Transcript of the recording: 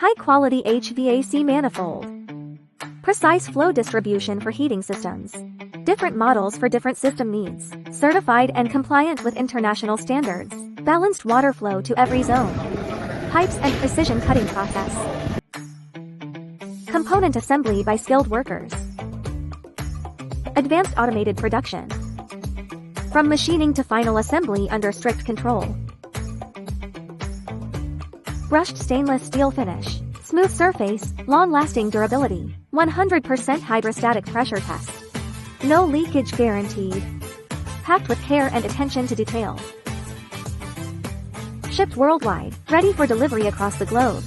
High-quality HVAC manifold. Precise flow distribution for heating systems. Different models for different system needs. Certified and compliant with international standards. Balanced water flow to every zone. Pipes and precision cutting process. Component assembly by skilled workers. Advanced automated production. From machining to final assembly under strict control. Brushed stainless steel finish. Smooth surface, long-lasting durability. 100% hydrostatic pressure test. No leakage guaranteed. Packed with care and attention to detail. Shipped worldwide, ready for delivery across the globe.